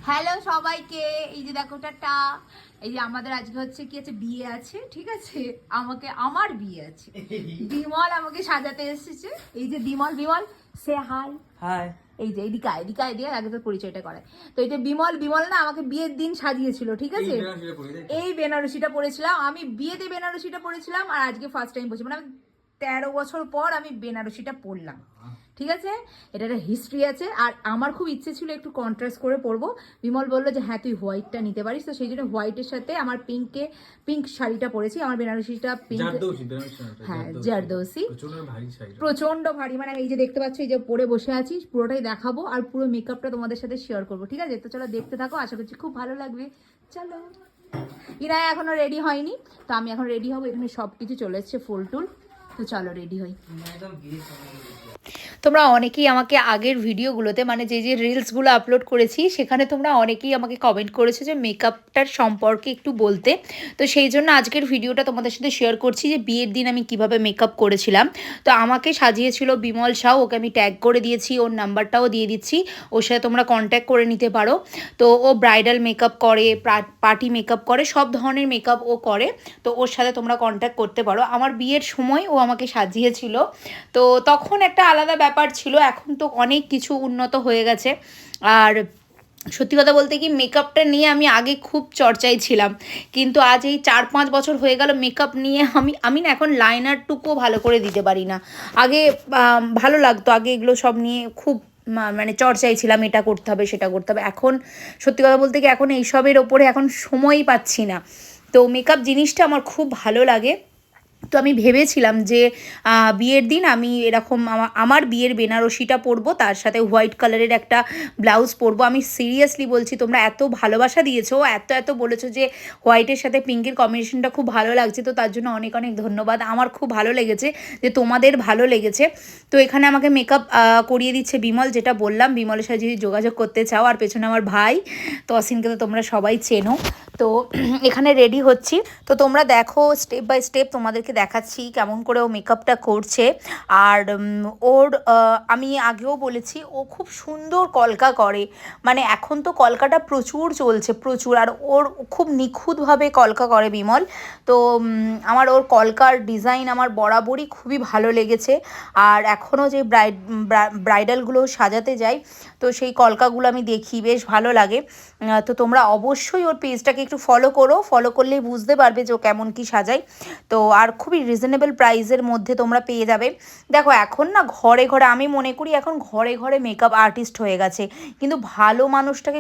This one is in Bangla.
হ্যালো সবাইকে, এই যে দেখো টাটা। এই যে আমাদের আজকে হচ্ছে কি আছে, বিয়ে আছে, ঠিক আছে। আমার বিয়ে আছে। বিমল আমাকে সাজাতে এসেছে। এই যে বিমল, বিমল সে হাই। হাই। এই যে এদিকে দিয়ে আগে তো পরিচয়টা করায়। তো এই যে বিমল, বিমল না আমাকে বিয়ের দিন সাজিয়েছিল, ঠিক আছে। এই বেনারসিটা পরেছিলাম আমি, বিয়েতে বেনারসিটা পরেছিলাম, আর আজকে ফার্স্ট টাইম পরেছি, মানে 13 বছর পর আমি বেনারসিটা পরলাম, ঠিক আছে। এটা একটা হিস্ট্রি আছে। আর আমার খুব ইচ্ছে ছিল একটু কন্ট্রাস্ট করে পরবো। বিমল বললো যে হ্যাঁ তুই হোয়াইটটা নিতে পারিস, তো সেই জন্য হোয়াইটের সাথে আমার পিঙ্ক শাড়িটা পরেছি। আমার বেনারসিটা পিঙ্ক, হ্যাঁ জারদৌসি, প্রচন্ড ভারী। মানে এই যে দেখতে পাচ্ছ, এই যে পরে বসে আছি, পুরোটাই দেখাবো আর পুরো মেকআপটা তোমাদের সাথে শেয়ার করবো, ঠিক আছে। তো চলো দেখতে থাকো, আশা করছি খুব ভালো লাগবে। চলো। ইরা এখনো রেডি হয়নি, তো আমি এখন রেডি হবো। এখানে সব কিছু চলে এসছে, ফুল টুল। তো চলো রেডি হই। তোমরা অনেকেই আমাকে আগের ভিডিওগুলোতে, মানে যে রিলসগুলো আপলোড করেছি, সেখানে তোমরা অনেকেই আমাকে কমেন্ট করেছো যে মেকআপটার সম্পর্কে একটু বলতে। তো সেই জন্য আজকের ভিডিওটা তোমাদের সাথে শেয়ার করছি যে বিয়ের দিন আমি কিভাবে মেকআপ করেছিলাম। তো আমাকে সাজিয়েছিল বিমল শাহ, ওকে আমি ট্যাগ করে দিয়েছি, ওর নাম্বারটাও দিয়ে দিচ্ছি, ওর সাথে তোমরা কন্ট্যাক্ট করে নিতে পারো। তো ও ব্রাইডাল মেকআপ করে, পার্টি মেকআপ করে, সব ধরনের মেকআপ ও করে। তো ওর সাথে তোমরা কন্ট্যাক্ট করতে পারো। আমার বিয়ের সময় ও আমাকে সাজিয়েছিল, তো তখন একটা আলাদা ব্যাপার ছিল। এখন তো অনেক কিছু উন্নত হয়ে গেছে। আর সত্যি কথা বলতে কি, মেকআপটা নিয়ে আমি আগে খুব চর্চায় ছিলাম, কিন্তু আজ এই 4-5 বছর হয়ে গেল মেকআপ নিয়ে আমি না এখন লাইনারটুকুও ভালো করে দিতে পারি না। আগে ভালো লাগতো, আগে এগুলো সব নিয়ে খুব মানে চর্চায় ছিলাম, এটা করতে হবে সেটা করতে হবে। এখন সত্যি কথা বলতে কি, এখন এইসবের ওপরে এখন সময়ই পাচ্ছি না। তো মেকআপ জিনিসটা আমার খুব ভালো লাগে। তো আমি ভেবেছিলাম যে বিয়ের দিন আমি এরকম আমার বিয়ের বেনারসিটা পরবো, তার সাথে হোয়াইট কালারের একটা ব্লাউজ পরবো। আমি সিরিয়াসলি বলছি, তোমরা এত ভালোবাসা দিয়েছো, এত বলেছো যে হোয়াইটের সাথে পিঙ্কের কম্বিনেশনটা খুব ভালো লাগছে, তো তার জন্য অনেক অনেক ধন্যবাদ। আমার খুব ভালো লেগেছে যে তোমাদের ভালো লেগেছে। তো এখানে আমাকে মেকআপ করিয়ে দিচ্ছে বিমল, যেটা বললাম, বিমলের সাথে যদি যোগাযোগ করতে চাও। আর পেছনে আমার ভাই তসিনকে তো তোমরা সবাই চেনো। তো এখানে রেডি হচ্ছি, তো তোমরা দেখো স্টেপ বাই স্টেপ তোমাদেরকে দেখাচ্ছি কেমন করে ও মেকআপটা করছে। আর ওর আমি আগেও বলেছি, ও খুব সুন্দর কলকা করে। মানে এখন তো কলকাটা প্রচুর চলছে, প্রচুর। আর ওর খুব নিখুঁতভাবে কলকা করে বিমল। তো আমার ওর কলকার ডিজাইন আমার বরাবরই খুবই ভালো লেগেছে। আর এখনও যে ব্রাইডালগুলো সাজাতে যাই, তো সেই কলকাগুলো আমি দেখি, বেশ ভালো লাগে। তো তোমরা অবশ্যই ওর পেজটাকে একটু ফলো করো, ফলো করলেই বুঝতে পারবে যে ও কেমন কি সাজায়। তো আর খুবই রিজনেবল প্রাইসের মধ্যে তোমরা পেয়ে যাবে। দেখো এখন না ঘরে ঘরে, আমি মনে করি এখন ঘরে ঘরে মেকআপ আর্টিস্ট হয়ে গেছে, কিন্তু ভালো মানুষটাকে